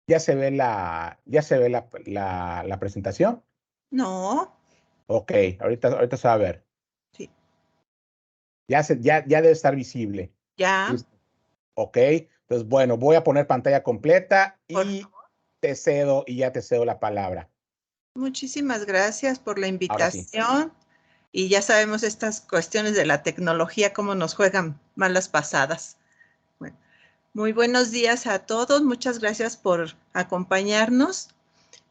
¿Ya se ve la presentación? No. Ok, ahorita se va a ver. Sí. Ya debe estar visible. Ya. Listo. Ok, entonces bueno, voy a poner pantalla completa y ya te cedo la palabra. Muchísimas gracias por la Ahora sí. invitación. Y ya sabemos estas cuestiones de la tecnología, cómo nos juegan malas pasadas. Bueno, muy buenos días a todos. Muchas gracias por acompañarnos.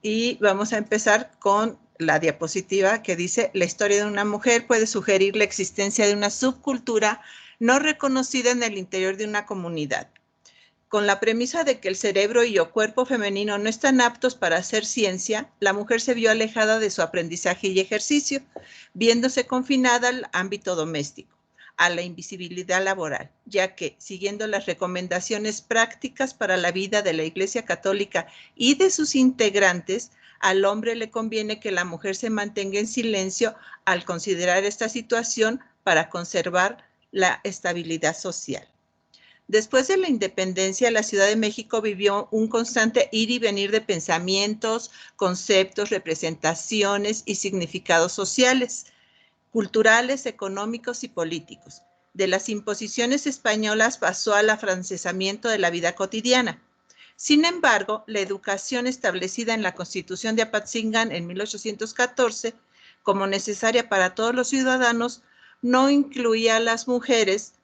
Y vamos a empezar con la diapositiva que dice: la historia de una mujer puede sugerir la existencia de una subcultura no reconocida en el interior de una comunidad. Con la premisa de que el cerebro y o cuerpo femenino no están aptos para hacer ciencia, la mujer se vio alejada de su aprendizaje y ejercicio, viéndose confinada al ámbito doméstico, a la invisibilidad laboral, ya que, siguiendo las recomendaciones prácticas para la vida de la Iglesia Católica y de sus integrantes, al hombre le conviene que la mujer se mantenga en silencio al considerar esta situación para conservar la estabilidad social. Después de la independencia, la Ciudad de México vivió un constante ir y venir de pensamientos, conceptos, representaciones y significados sociales, culturales, económicos y políticos. De las imposiciones españolas pasó al afrancesamiento de la vida cotidiana. Sin embargo, la educación establecida en la Constitución de Apatzingán en 1814 como necesaria para todos los ciudadanos no incluía a las mujeres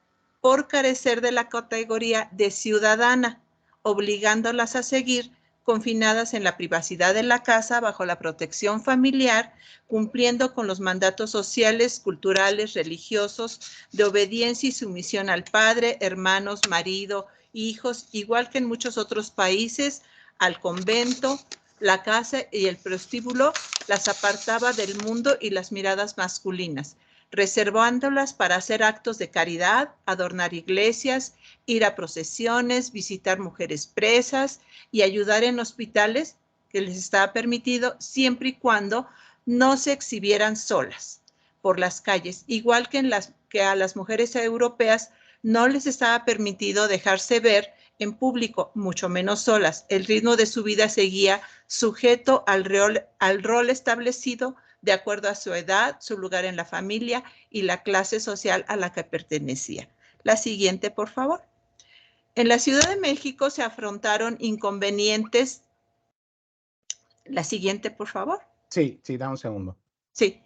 por carecer de la categoría de ciudadana, obligándolas a seguir confinadas en la privacidad de la casa bajo la protección familiar, cumpliendo con los mandatos sociales, culturales, religiosos, de obediencia y sumisión al padre, hermanos, marido, hijos, igual que en muchos otros países, al convento. La casa y el prostíbulo las apartaba del mundo y las miradas masculinas, reservándolas para hacer actos de caridad, adornar iglesias, ir a procesiones, visitar mujeres presas y ayudar en hospitales, que les estaba permitido siempre y cuando no se exhibieran solas por las calles, igual que a las mujeres europeas no les estaba permitido dejarse ver en público, mucho menos solas. El ritmo de su vida seguía sujeto al rol establecido de acuerdo a su edad, su lugar en la familia y la clase social a la que pertenecía. La siguiente, por favor. En la Ciudad de México se afrontaron inconvenientes. La siguiente, por favor. Sí, da un segundo. Sí.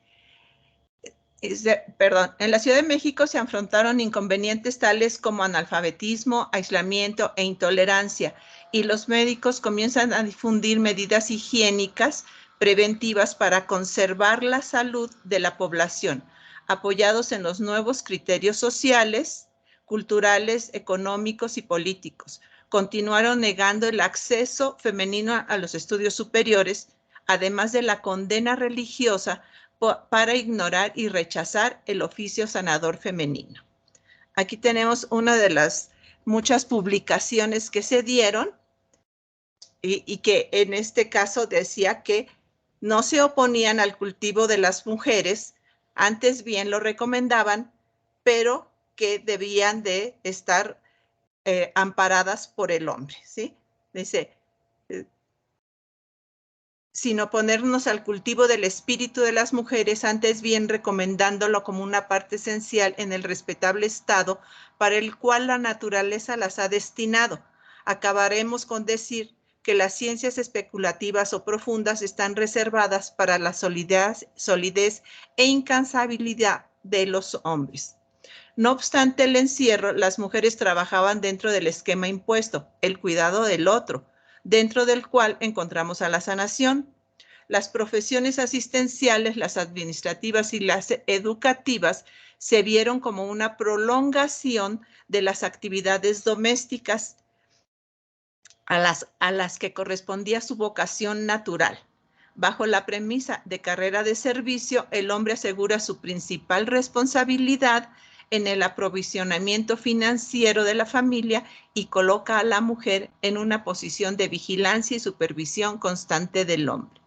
En la Ciudad de México se afrontaron inconvenientes tales como analfabetismo, aislamiento e intolerancia, y los médicos comienzan a difundir medidas higiénicas preventivas para conservar la salud de la población, apoyados en los nuevos criterios sociales, culturales, económicos y políticos. Continuaron negando el acceso femenino a los estudios superiores, además de la condena religiosa para ignorar y rechazar el oficio sanador femenino. Aquí tenemos una de las muchas publicaciones que se dieron y que en este caso decía que no se oponían al cultivo de las mujeres, antes bien lo recomendaban, pero que debían de estar amparadas por el hombre, ¿sí? Dice, sin oponernos al cultivo del espíritu de las mujeres, antes bien recomendándolo como una parte esencial en el respetable estado para el cual la naturaleza las ha destinado. Acabaremos con decir que las ciencias especulativas o profundas están reservadas para la solidez e incansabilidad de los hombres. No obstante el encierro, las mujeres trabajaban dentro del esquema impuesto, el cuidado del otro, dentro del cual encontramos a la sanación. Las profesiones asistenciales, las administrativas y las educativas se vieron como una prolongación de las actividades domésticas a las que correspondía su vocación natural. Bajo la premisa de carrera de servicio, el hombre asegura su principal responsabilidad en el aprovisionamiento financiero de la familia y coloca a la mujer en una posición de vigilancia y supervisión constante del hombre.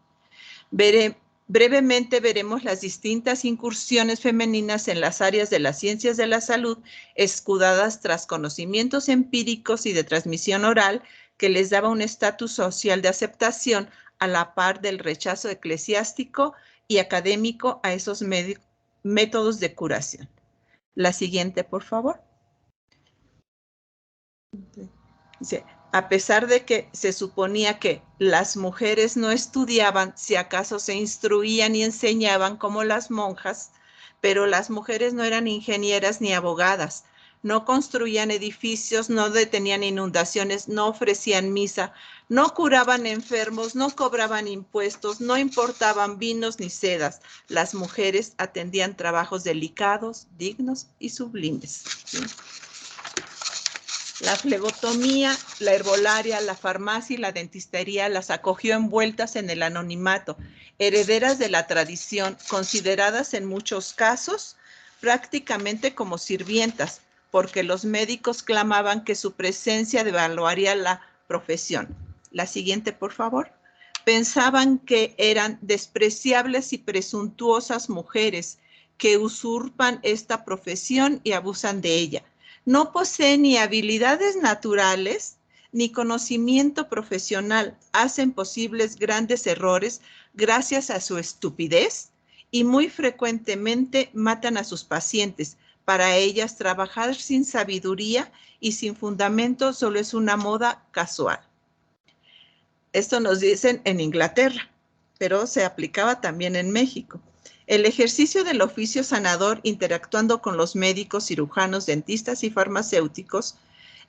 Brevemente veremos las distintas incursiones femeninas en las áreas de las ciencias de la salud, escudadas tras conocimientos empíricos y de transmisión oral que les daba un estatus social de aceptación a la par del rechazo eclesiástico y académico a esos métodos de curación. La siguiente, por favor. Dice, a pesar de que se suponía que las mujeres no estudiaban, si acaso se instruían y enseñaban como las monjas, pero las mujeres no eran ingenieras ni abogadas, no construían edificios, no detenían inundaciones, no ofrecían misa, no curaban enfermos, no cobraban impuestos, no importaban vinos ni sedas. Las mujeres atendían trabajos delicados, dignos y sublimes. ¿Sí? La flebotomía, la herbolaria, la farmacia y la dentistería las acogió envueltas en el anonimato, herederas de la tradición, consideradas en muchos casos prácticamente como sirvientas, porque los médicos clamaban que su presencia devaluaría la profesión. La siguiente, por favor. Pensaban que eran despreciables y presuntuosas mujeres que usurpan esta profesión y abusan de ella. No poseen ni habilidades naturales ni conocimiento profesional. Hacen posibles grandes errores gracias a su estupidez y muy frecuentemente matan a sus pacientes. Para ellas, trabajar sin sabiduría y sin fundamento solo es una moda casual. Esto nos dicen en Inglaterra, pero se aplicaba también en México. El ejercicio del oficio sanador, interactuando con los médicos, cirujanos, dentistas y farmacéuticos,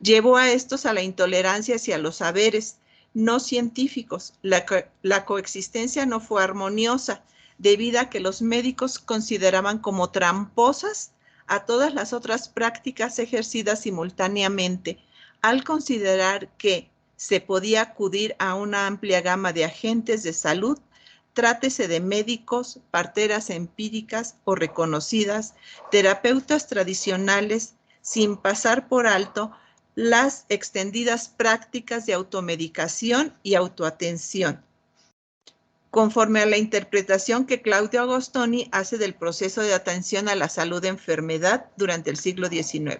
llevó a estos a la intolerancia hacia los saberes no científicos. La coexistencia no fue armoniosa, debido a que los médicos consideraban como tramposas a todas las otras prácticas ejercidas simultáneamente, al considerar que se podía acudir a una amplia gama de agentes de salud, trátese de médicos, parteras empíricas o reconocidas, terapeutas tradicionales, sin pasar por alto las extendidas prácticas de automedicación y autoatención, conforme a la interpretación que Claudio Agostoni hace del proceso de atención a la salud de enfermedad durante el siglo XIX.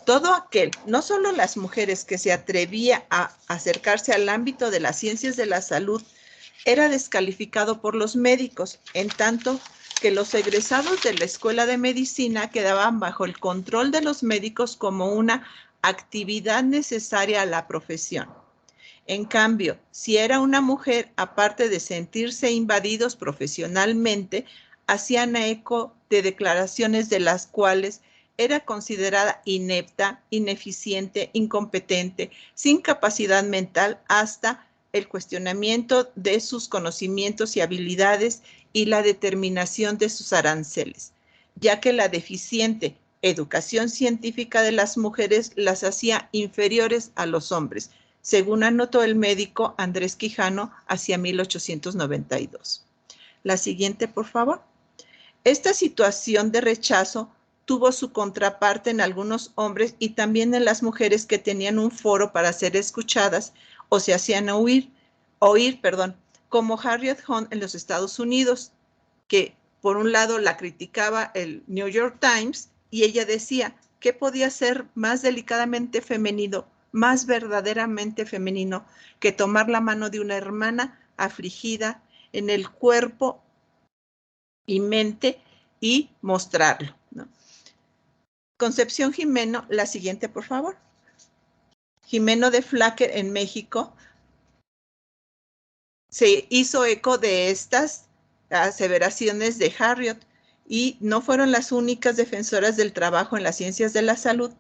Todo aquel, no solo las mujeres, que se atrevía a acercarse al ámbito de las ciencias de la salud, era descalificado por los médicos, en tanto que los egresados de la Escuela de Medicina quedaban bajo el control de los médicos como una actividad necesaria a la profesión. En cambio, si era una mujer, aparte de sentirse invadidos profesionalmente, hacían eco de declaraciones de las cuales era considerada inepta, ineficiente, incompetente, sin capacidad mental, hasta el cuestionamiento de sus conocimientos y habilidades y la determinación de sus aranceles, ya que la deficiente educación científica de las mujeres las hacía inferiores a los hombres, según anotó el médico Andrés Quijano hacia 1892. La siguiente, por favor. Esta situación de rechazo tuvo su contraparte en algunos hombres y también en las mujeres que tenían un foro para ser escuchadas o se hacían oír, como Harriet Hunt en los Estados Unidos, que por un lado la criticaba el New York Times y ella decía, ¿qué podía ser más delicadamente femenino, más verdaderamente femenino que tomar la mano de una hermana afligida en el cuerpo y mente y mostrarlo, ¿no? Concepción Gimeno, la siguiente, por favor. Gimeno de Flacker en México se hizo eco de estas aseveraciones de Harriet y no fueron las únicas defensoras del trabajo en las ciencias de la salud,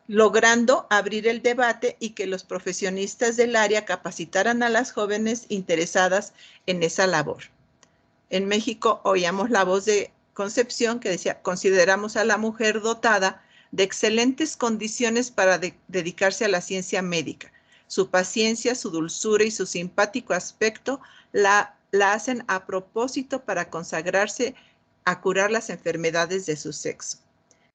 logrando abrir el debate y que los profesionistas del área capacitaran a las jóvenes interesadas en esa labor. En México oíamos la voz de Concepción que decía, consideramos a la mujer dotada de excelentes condiciones para dedicarse a la ciencia médica. Su paciencia, su dulzura y su simpático aspecto la hacen a propósito para consagrarse a curar las enfermedades de su sexo.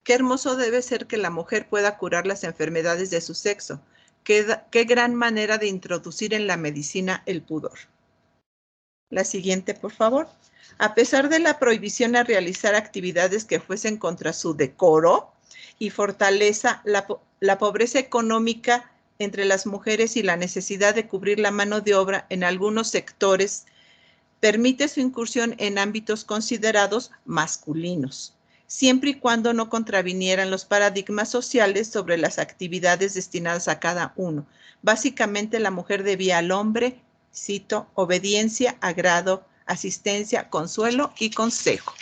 Qué hermoso debe ser que la mujer pueda curar las enfermedades de su sexo. Qué gran manera de introducir en la medicina el pudor. La siguiente, por favor. A pesar de la prohibición a realizar actividades que fuesen contra su decoro y fortaleza, la pobreza económica entre las mujeres y la necesidad de cubrir la mano de obra en algunos sectores permite su incursión en ámbitos considerados masculinos, siempre y cuando no contravinieran los paradigmas sociales sobre las actividades destinadas a cada uno. Básicamente, la mujer debía al hombre, cito, obediencia, agrado, asistencia, consuelo y consejo.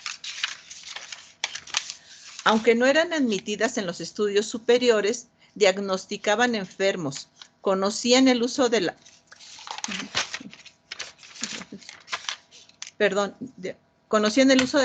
Aunque no eran admitidas en los estudios superiores, diagnosticaban enfermos, conocían el uso de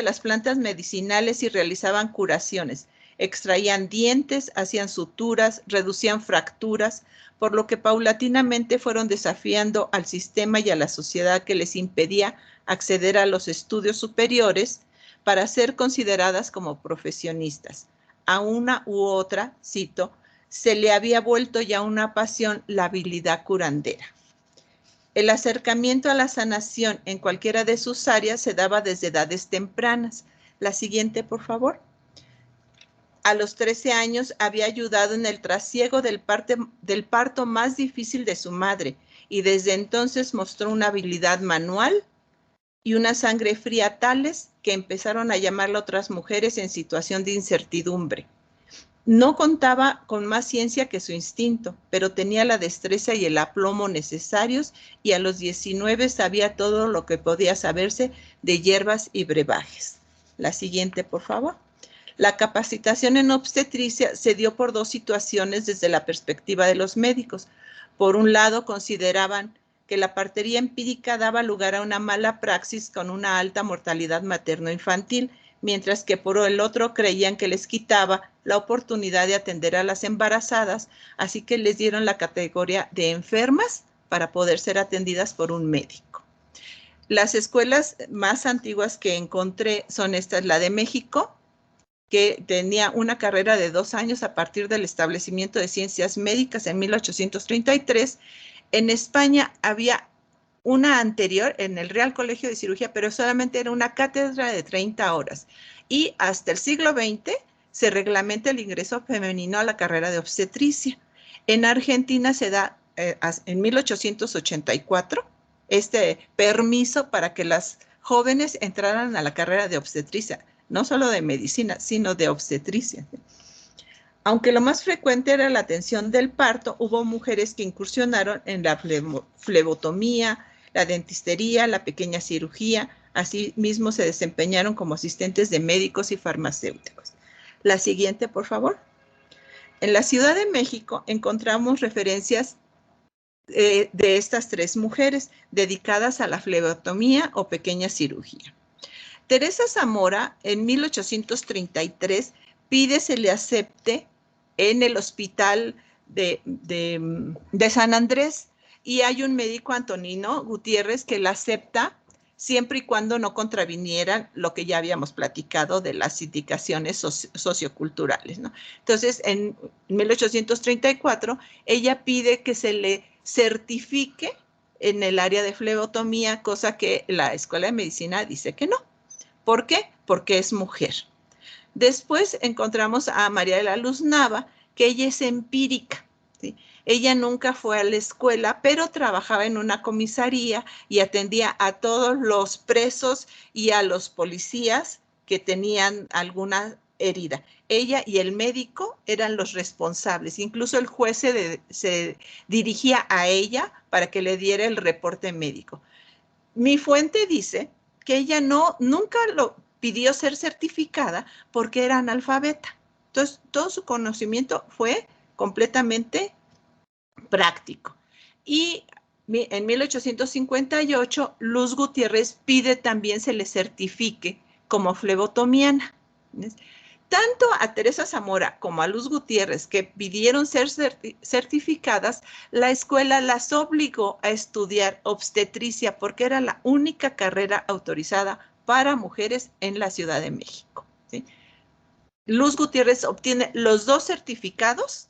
las plantas medicinales y realizaban curaciones. Extraían dientes, hacían suturas, reducían fracturas, por lo que paulatinamente fueron desafiando al sistema y a la sociedad que les impedía acceder a los estudios superiores para ser consideradas como profesionistas. A una u otra, cito, se le había vuelto ya una pasión la habilidad curandera. El acercamiento a la sanación en cualquiera de sus áreas se daba desde edades tempranas. La siguiente, por favor. A los 13 años había ayudado en el trasiego del parto más difícil de su madre y desde entonces mostró una habilidad manual y una sangre fría tales que empezaron a llamarla otras mujeres en situación de incertidumbre. No contaba con más ciencia que su instinto, pero tenía la destreza y el aplomo necesarios y a los 19 sabía todo lo que podía saberse de hierbas y brebajes. La siguiente, por favor. La capacitación en obstetricia se dio por dos situaciones desde la perspectiva de los médicos. Por un lado, consideraban que la partería empírica daba lugar a una mala praxis con una alta mortalidad materno-infantil, mientras que por el otro creían que les quitaba la oportunidad de atender a las embarazadas, así que les dieron la categoría de enfermas para poder ser atendidas por un médico. Las escuelas más antiguas que encontré son estas, la de México, que tenía una carrera de 2 años a partir del establecimiento de ciencias médicas en 1833. En España había una anterior en el Real Colegio de Cirugía, pero solamente era una cátedra de 30 horas. Y hasta el siglo XX se reglamenta el ingreso femenino a la carrera de obstetricia. En Argentina se da en 1884 este permiso para que las jóvenes entraran a la carrera de obstetricia, no solo de medicina, sino de obstetricia. Aunque lo más frecuente era la atención del parto, hubo mujeres que incursionaron en la flebotomía, la dentistería, la pequeña cirugía. Asimismo, se desempeñaron como asistentes de médicos y farmacéuticos. La siguiente, por favor. En la Ciudad de México encontramos referencias de estas 3 mujeres dedicadas a la flebotomía o pequeña cirugía. Teresa Zamora, en 1833, pide se le acepte en el hospital de San Andrés y hay un médico, Antonino Gutiérrez, que la acepta siempre y cuando no contravinieran lo que ya habíamos platicado de las indicaciones socioculturales, ¿no? Entonces, en 1834, ella pide que se le certifique en el área de flebotomía, cosa que la Escuela de Medicina dice que no. ¿Por qué? Porque es mujer. Después encontramos a María de la Luz Nava, que ella es empírica, ¿sí? Ella nunca fue a la escuela, pero trabajaba en una comisaría y atendía a todos los presos y a los policías que tenían alguna herida. Ella y el médico eran los responsables. Incluso el juez se dirigía a ella para que le diera el reporte médico. Mi fuente dice que ella nunca lo pidió ser certificada porque era analfabeta. Entonces, todo su conocimiento fue completamente práctico. Y en 1858, Luz Gutiérrez pide también se le certifique como flebotomiana. Tanto a Teresa Zamora como a Luz Gutiérrez, que pidieron ser certificadas, la escuela las obligó a estudiar obstetricia porque era la única carrera autorizada para mujeres en la Ciudad de México, ¿sí? Luz Gutiérrez obtiene los 2 certificados,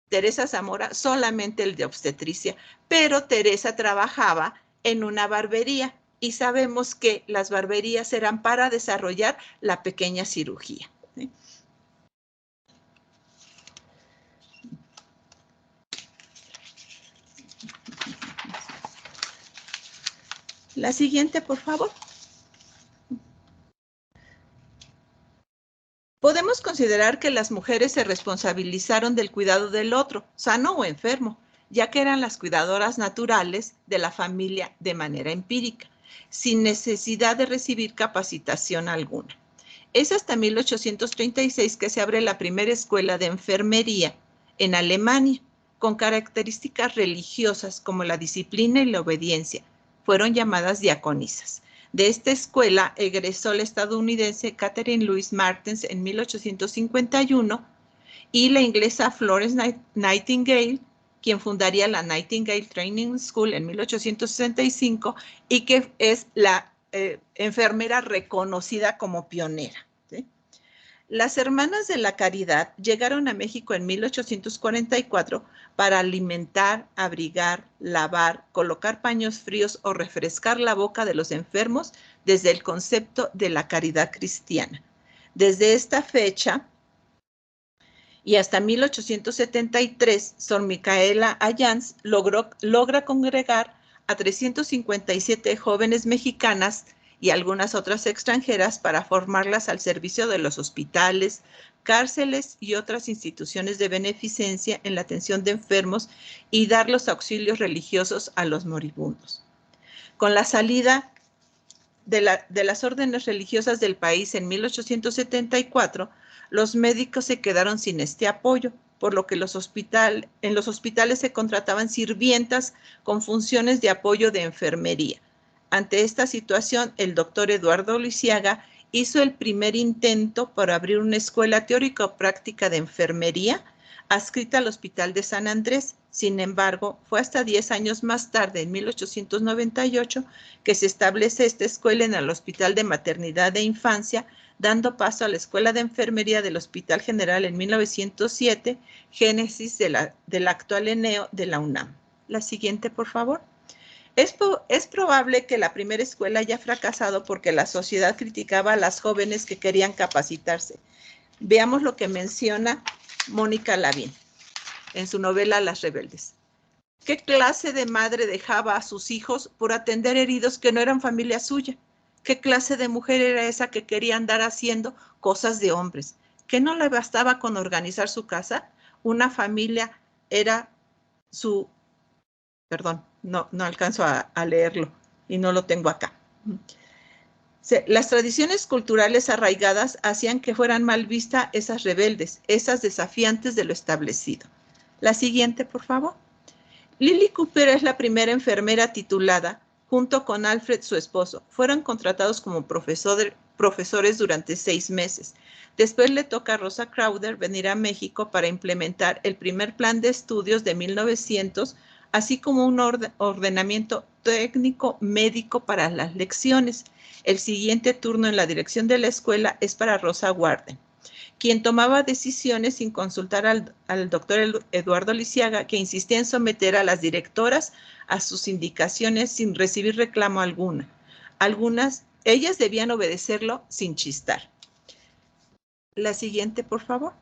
Teresa Zamora solamente el de obstetricia, pero Teresa trabajaba en una barbería y sabemos que las barberías eran para desarrollar la pequeña cirugía, ¿sí? La siguiente, por favor. Podemos considerar que las mujeres se responsabilizaron del cuidado del otro, sano o enfermo, ya que eran las cuidadoras naturales de la familia de manera empírica, sin necesidad de recibir capacitación alguna. Es hasta 1836 que se abre la primera escuela de enfermería en Alemania, con características religiosas como la disciplina y la obediencia. Fueron llamadas diaconisas. De esta escuela egresó la estadounidense Catherine Louise Martens en 1851 y la inglesa Florence Nightingale, quien fundaría la Nightingale Training School en 1865 y que es la enfermera reconocida como pionera. ¿Sí? Las Hermanas de la Caridad llegaron a México en 1844 para alimentar, abrigar, lavar, colocar paños fríos o refrescar la boca de los enfermos desde el concepto de la caridad cristiana. Desde esta fecha y hasta 1873, Sor Micaela Ayans logra congregar a 357 jóvenes mexicanas y algunas otras extranjeras para formarlas al servicio de los hospitales, cárceles y otras instituciones de beneficencia en la atención de enfermos y dar los auxilios religiosos a los moribundos. Con la salida de las órdenes religiosas del país en 1874, los médicos se quedaron sin este apoyo, por lo que en los hospitales se contrataban sirvientas con funciones de apoyo de enfermería. Ante esta situación, el doctor Eduardo Lisiaga hizo el primer intento por abrir una escuela teórico-práctica de enfermería adscrita al Hospital de San Andrés. Sin embargo, fue hasta 10 años más tarde, en 1898, que se establece esta escuela en el Hospital de Maternidad e Infancia, dando paso a la Escuela de Enfermería del Hospital General en 1907, génesis del actual ENEO de la UNAM. La siguiente, por favor. Es probable que la primera escuela haya fracasado porque la sociedad criticaba a las jóvenes que querían capacitarse. Veamos lo que menciona Mónica Lavín en su novela Las Rebeldes. ¿Qué clase de madre dejaba a sus hijos por atender heridos que no eran familia suya? ¿Qué clase de mujer era esa que quería andar haciendo cosas de hombres? ¿Que no le bastaba con organizar su casa? Una familia era su... Perdón, no alcanzo a leerlo y no lo tengo acá. Las tradiciones culturales arraigadas hacían que fueran mal vistas esas rebeldes, esas desafiantes de lo establecido. La siguiente, por favor. Lily Cooper es la primera enfermera titulada, junto con Alfred, su esposo. Fueron contratados como profesores durante 6 meses. Después le toca a Rosa Crowder venir a México para implementar el primer plan de estudios de 1900, así como un ordenamiento técnico médico para las lecciones. El siguiente turno en la dirección de la escuela es para Rosa Warden, quien tomaba decisiones sin consultar al doctor Eduardo Lisiaga, que insistía en someter a las directoras a sus indicaciones sin recibir reclamo alguna. Ellas debían obedecerlo sin chistar. La siguiente, por favor.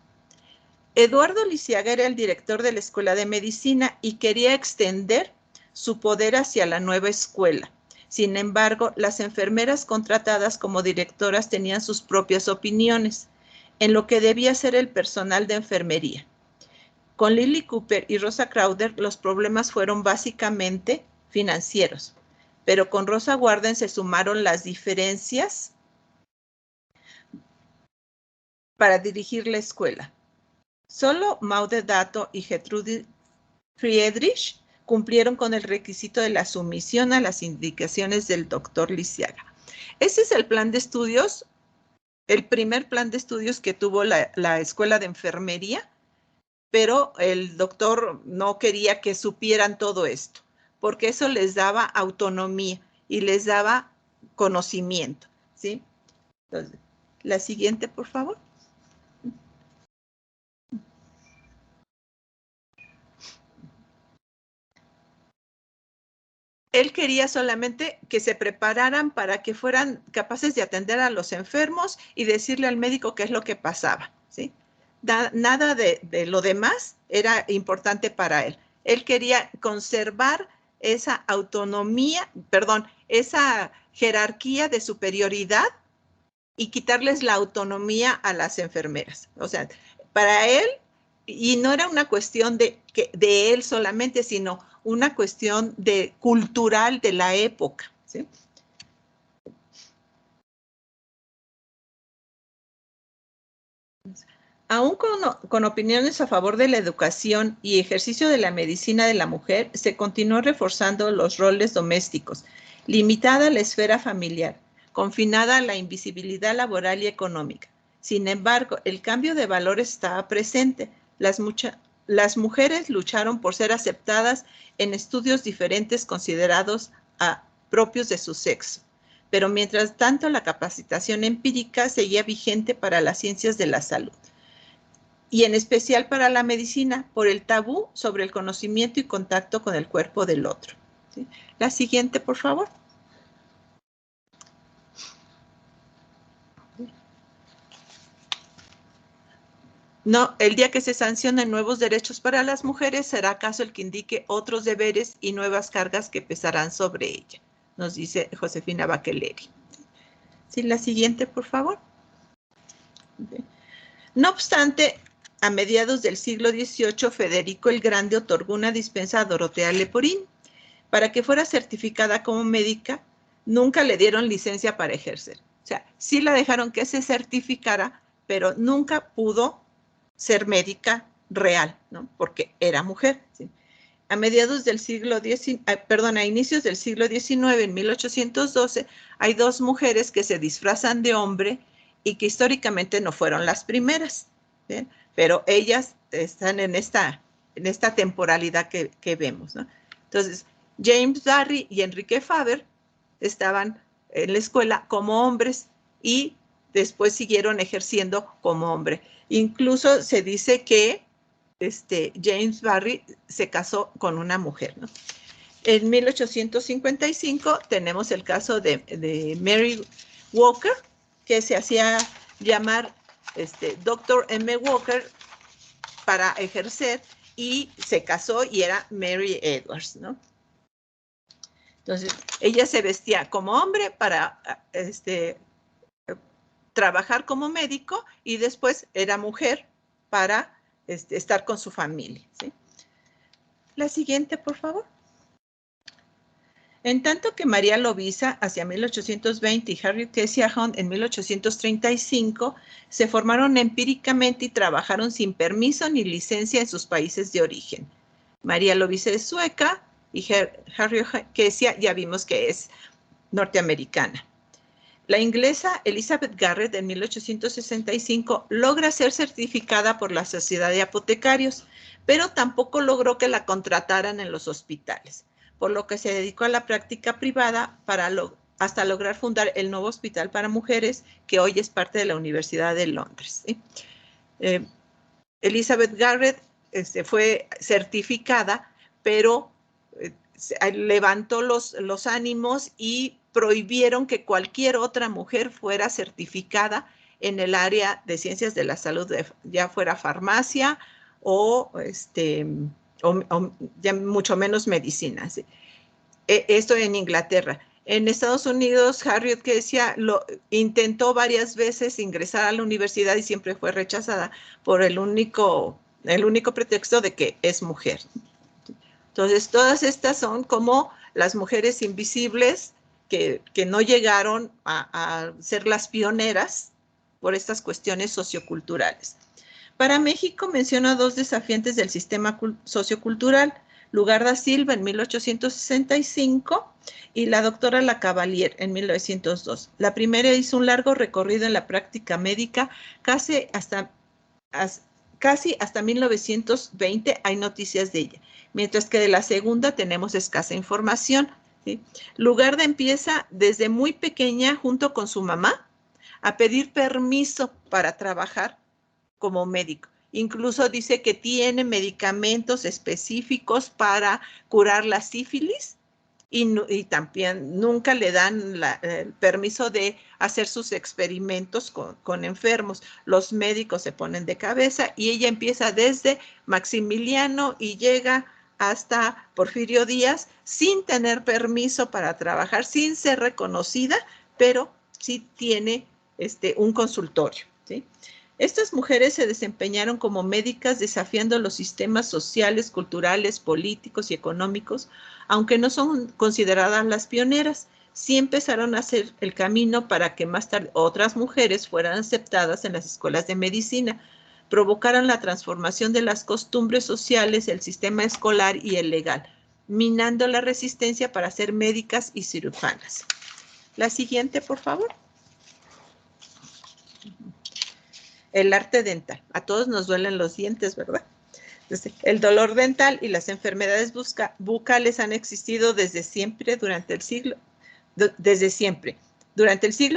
Eduardo Lisiaga era el director de la Escuela de Medicina y quería extender su poder hacia la nueva escuela. Sin embargo, las enfermeras contratadas como directoras tenían sus propias opiniones en lo que debía ser el personal de enfermería. Con Lily Cooper y Rosa Crowder, los problemas fueron básicamente financieros, pero con Rosa Warden se sumaron las diferencias para dirigir la escuela. Solo Maude Dato y Gertrude Friedrich cumplieron con el requisito de la sumisión a las indicaciones del doctor Lisiaga. Ese es el plan de estudios, el primer plan de estudios que tuvo la Escuela de Enfermería, pero el doctor no quería que supieran todo esto, porque eso les daba autonomía y les daba conocimiento, ¿sí? Entonces, la siguiente, por favor. Él quería solamente que se prepararan para que fueran capaces de atender a los enfermos y decirle al médico qué es lo que pasaba, ¿sí? Nada de lo demás era importante para él. Él quería conservar esa autonomía, perdón, esa jerarquía de superioridad y quitarles la autonomía a las enfermeras. O sea, para él, y no era una cuestión de él solamente, sino una cuestión cultural de la época, ¿sí? Aún con opiniones a favor de la educación y ejercicio de la medicina de la mujer, se continuó reforzando los roles domésticos, limitada la esfera familiar, confinada a la invisibilidad laboral y económica. Sin embargo, el cambio de valores estaba presente. Las mujeres lucharon por ser aceptadas en estudios diferentes considerados propios de su sexo. Pero mientras tanto, la capacitación empírica seguía vigente para las ciencias de la salud, y en especial para la medicina, por el tabú sobre el conocimiento y contacto con el cuerpo del otro. ¿Sí? La siguiente, por favor. No, el día que se sancionen nuevos derechos para las mujeres, será acaso el que indique otros deberes y nuevas cargas que pesarán sobre ella, nos dice Josefina Bacheleri. ¿Sí? La siguiente, por favor. No obstante, a mediados del siglo XVIII, Federico el Grande otorgó una dispensa a Dorotea Leporín. Para que fuera certificada como médica, nunca le dieron licencia para ejercer. O sea, sí la dejaron que se certificara, pero nunca pudo ser médica real, ¿no? Porque era mujer, ¿sí? A mediados del siglo XIX, a inicios del siglo XIX, en 1812, hay dos mujeres que se disfrazan de hombre y que históricamente no fueron las primeras, ¿sí? Pero ellas están en esta temporalidad que vemos, ¿no? Entonces, James Barry y Enrique Faber estaban en la escuela como hombres y después siguieron ejerciendo como hombre. Incluso se dice que James Barry se casó con una mujer, ¿no? En 1855 tenemos el caso de Mary Walker, que se hacía llamar Dr. M. Walker para ejercer, y se casó y era Mary Edwards, ¿no? Entonces, ella se vestía como hombre para trabajar como médico, y después era mujer para estar con su familia, ¿sí? La siguiente, por favor. En tanto que María Lovisa hacia 1820 y Harriet Kesia Hunt en 1835 se formaron empíricamente y trabajaron sin permiso ni licencia en sus países de origen. María Lovisa es sueca y Harriet Kesia ya vimos que es norteamericana. La inglesa Elizabeth Garrett en 1865 logra ser certificada por la Sociedad de Apotecarios, pero tampoco logró que la contrataran en los hospitales, por lo que se dedicó a la práctica privada hasta lograr fundar el nuevo hospital para mujeres, que hoy es parte de la Universidad de Londres, ¿sí? Elizabeth Garrett fue certificada, pero levantó los ánimos y prohibieron que cualquier otra mujer fuera certificada en el área de ciencias de la salud, ya fuera farmacia o ya mucho menos medicina, ¿sí? Esto en Inglaterra. En Estados Unidos, Harriet Kesia intentó varias veces ingresar a la universidad y siempre fue rechazada por el único pretexto de que es mujer. Entonces, todas estas son como las mujeres invisibles que no llegaron a ser las pioneras por estas cuestiones socioculturales. Para México menciona dos desafiantes del sistema sociocultural: Lugarda Silva en 1865 y la doctora Lacavalier en 1902. La primera hizo un largo recorrido en la práctica médica casi hasta 1920 hay noticias de ella, mientras que de la segunda tenemos escasa información, ¿sí? Lugarda empieza desde muy pequeña, junto con su mamá, a pedir permiso para trabajar como médico. Incluso dice que tiene medicamentos específicos para curar la sífilis, y también nunca le dan el permiso de hacer sus experimentos con enfermos. Los médicos se ponen de cabeza y ella empieza desde Maximiliano y llega hasta Porfirio Díaz, sin tener permiso para trabajar, sin ser reconocida, pero sí tiene un consultorio, ¿sí? Estas mujeres se desempeñaron como médicas desafiando los sistemas sociales, culturales, políticos y económicos, aunque no son consideradas las pioneras. Sí empezaron a hacer el camino para que más tarde otras mujeres fueran aceptadas en las escuelas de medicina. Provocaron la transformación de las costumbres sociales, el sistema escolar y el legal, minando la resistencia para ser médicas y cirujanas. La siguiente, por favor. El arte dental. A todos nos duelen los dientes, ¿verdad? Entonces, el dolor dental y las enfermedades bucales han existido desde siempre durante el siglo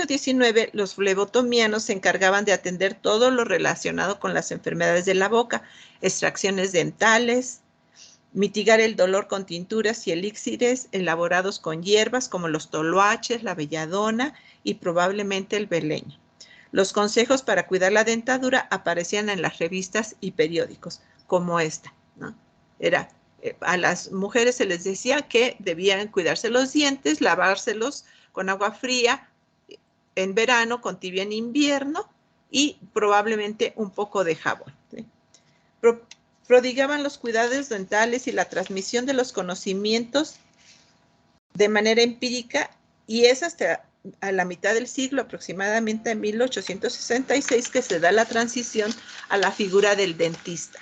XIX, los flebotomianos se encargaban de atender todo lo relacionado con las enfermedades de la boca, extracciones dentales, mitigar el dolor con tinturas y elixires elaborados con hierbas como los toloaches, la belladona y probablemente el beleño. Los consejos para cuidar la dentadura aparecían en las revistas y periódicos, como esta, ¿no? A las mujeres se les decía que debían cuidarse los dientes, lavárselos con agua fría en verano, con tibia en invierno y probablemente un poco de jabón, ¿sí? Prodigaban los cuidados dentales y la transmisión de los conocimientos de manera empírica, y es hasta a la mitad del siglo, aproximadamente en 1866, que se da la transición a la figura del dentista.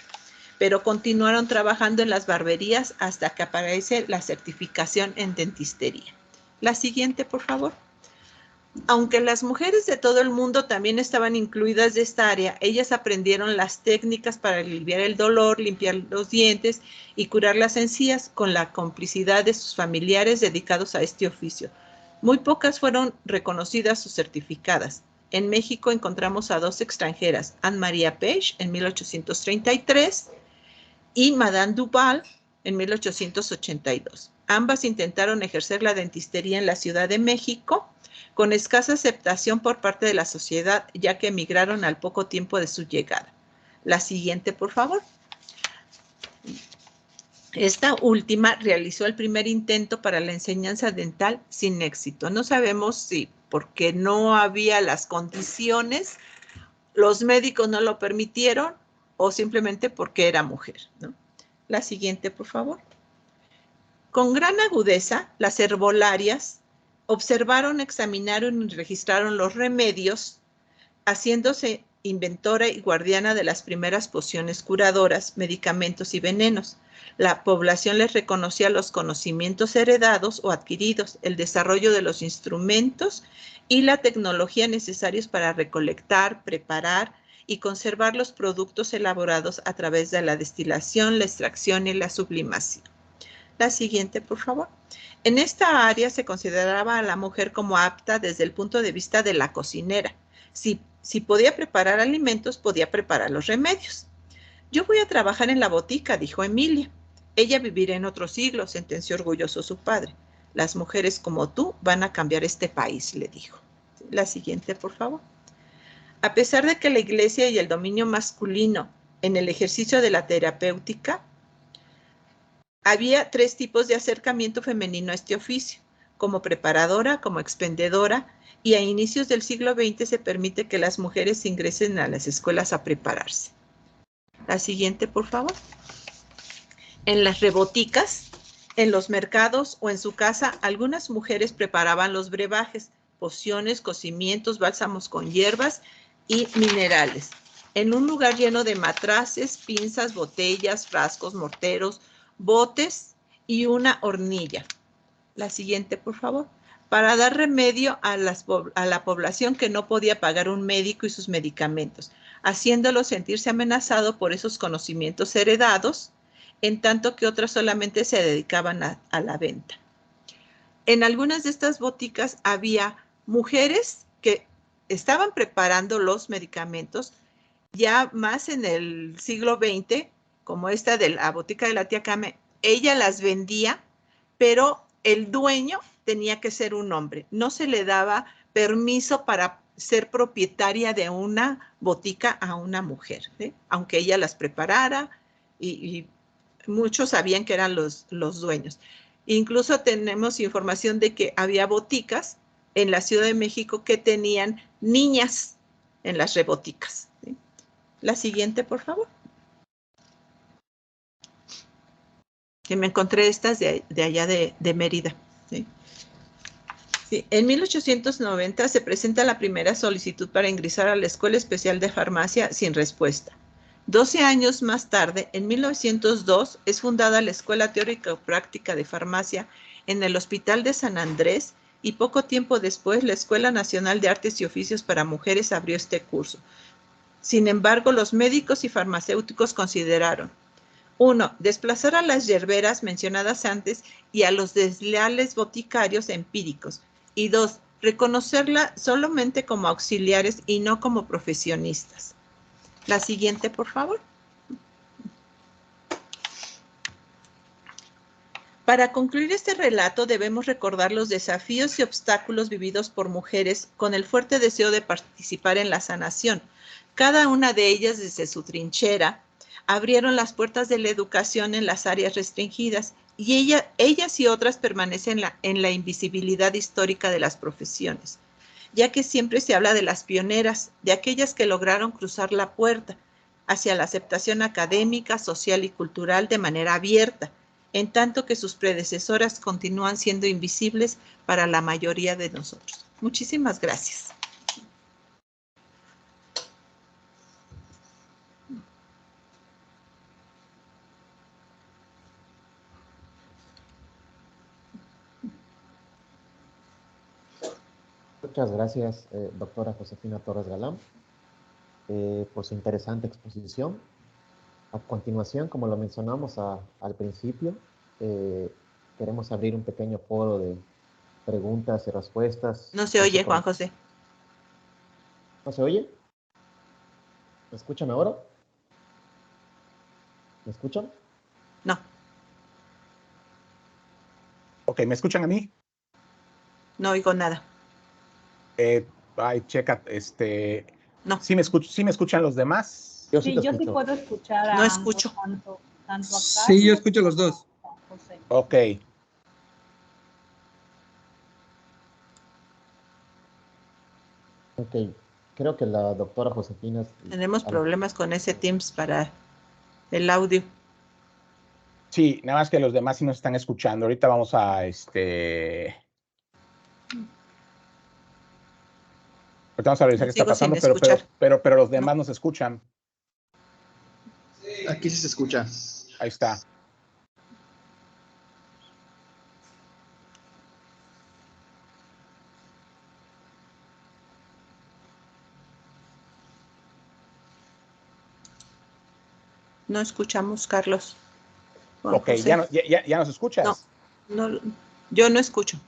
Pero continuaron trabajando en las barberías hasta que aparece la certificación en dentistería. La siguiente, por favor. Aunque las mujeres de todo el mundo también estaban incluidas de esta área, ellas aprendieron las técnicas para aliviar el dolor, limpiar los dientes y curar las encías con la complicidad de sus familiares dedicados a este oficio. Muy pocas fueron reconocidas o certificadas. En México encontramos a dos extranjeras, Anne Maria Page en 1833 y Madame Duval en 1882. Ambas intentaron ejercer la dentistería en la Ciudad de México, con escasa aceptación por parte de la sociedad, ya que emigraron al poco tiempo de su llegada. La siguiente, por favor. Esta última realizó el primer intento para la enseñanza dental sin éxito. No sabemos si porque no había las condiciones, los médicos no lo permitieron, o simplemente porque era mujer, ¿no? La siguiente, por favor. Con gran agudeza, las herbolarias observaron, examinaron y registraron los remedios, haciéndose inventora y guardiana de las primeras pociones curadoras, medicamentos y venenos. La población les reconocía los conocimientos heredados o adquiridos, el desarrollo de los instrumentos y la tecnología necesarios para recolectar, preparar y conservar los productos elaborados a través de la destilación, la extracción y la sublimación. La siguiente, por favor. En esta área se consideraba a la mujer como apta desde el punto de vista de la cocinera. Si podía preparar alimentos, podía preparar los remedios. Yo voy a trabajar en la botica, dijo Emilia. Ella vivirá en otro siglo, sentenció orgulloso su padre. Las mujeres como tú van a cambiar este país, le dijo. La siguiente, por favor. A pesar de que la iglesia y el dominio masculino en el ejercicio de la terapéutica, había tres tipos de acercamiento femenino a este oficio, como preparadora, como expendedora, y a inicios del siglo XX se permite que las mujeres ingresen a las escuelas a prepararse. La siguiente, por favor. En las reboticas, en los mercados o en su casa, algunas mujeres preparaban los brebajes, pociones, cocimientos, bálsamos con hierbas y minerales, en un lugar lleno de matraces, pinzas, botellas, frascos, morteros, botes y una hornilla. La siguiente, por favor. Para dar remedio a la población que no podía pagar un médico y sus medicamentos, haciéndolo sentirse amenazado por esos conocimientos heredados, en tanto que otras solamente se dedicaban a la venta. En algunas de estas boticas había mujeres que estaban preparando los medicamentos, ya más en el siglo XX, como esta de la botica de la tía Came, ella las vendía, pero el dueño tenía que ser un hombre. No se le daba permiso para ser propietaria de una botica a una mujer, ¿sí? Aunque ella las preparara y muchos sabían que eran los dueños. Incluso tenemos información de que había boticas en la Ciudad de México que tenían niñas en las reboticas. ¿Sí? La siguiente, por favor. Que me encontré estas de allá de Mérida. ¿Sí? Sí, en 1890 se presenta la primera solicitud para ingresar a la Escuela Especial de Farmacia sin respuesta. 12 años más tarde, en 1902, es fundada la Escuela Teórica Práctica de Farmacia en el Hospital de San Andrés y poco tiempo después la Escuela Nacional de Artes y Oficios para Mujeres abrió este curso. Sin embargo, los médicos y farmacéuticos consideraron: 1. Desplazar a las yerberas mencionadas antes y a los desleales boticarios empíricos. Y 2. Reconocerla solamente como auxiliares y no como profesionistas. La siguiente, por favor. Para concluir este relato debemos recordar los desafíos y obstáculos vividos por mujeres con el fuerte deseo de participar en la sanación. Cada una de ellas, desde su trinchera, abrieron las puertas de la educación en las áreas restringidas y ellas y otras permanecen en la invisibilidad histórica de las profesiones, ya que siempre se habla de las pioneras, de aquellas que lograron cruzar la puerta hacia la aceptación académica, social y cultural de manera abierta, en tanto que sus predecesoras continúan siendo invisibles para la mayoría de nosotros. Muchísimas gracias. Muchas gracias, doctora Josefina Torres Galán, por su interesante exposición. A continuación, como lo mencionamos al principio, queremos abrir un pequeño foro de preguntas y respuestas. No se oye, Juan José. ¿No se oye? ¿Me escuchan ahora? ¿Me escuchan? No. Ok, ¿me escuchan a mí? No oigo nada. Checa, No. ¿Sí me escuchan los demás? Yo sí te yo escucho. sí puedo escuchar a No ambos, escucho. tanto a Sí, yo escucho a los dos. José. Ok. Ok, creo que la doctora Josefina... Tenemos problemas con ese Teams para el audio. Sí, nada más que los demás sí nos están escuchando. Ahorita vamos a Ahorita vamos a revisar qué está Sigo sin pasando, escuchar. pero los demás nos escuchan. Aquí sí se escucha. Ahí está. No escuchamos, Carlos. Juan Ok, José. ¿ya nos escuchas? No, yo no escucho.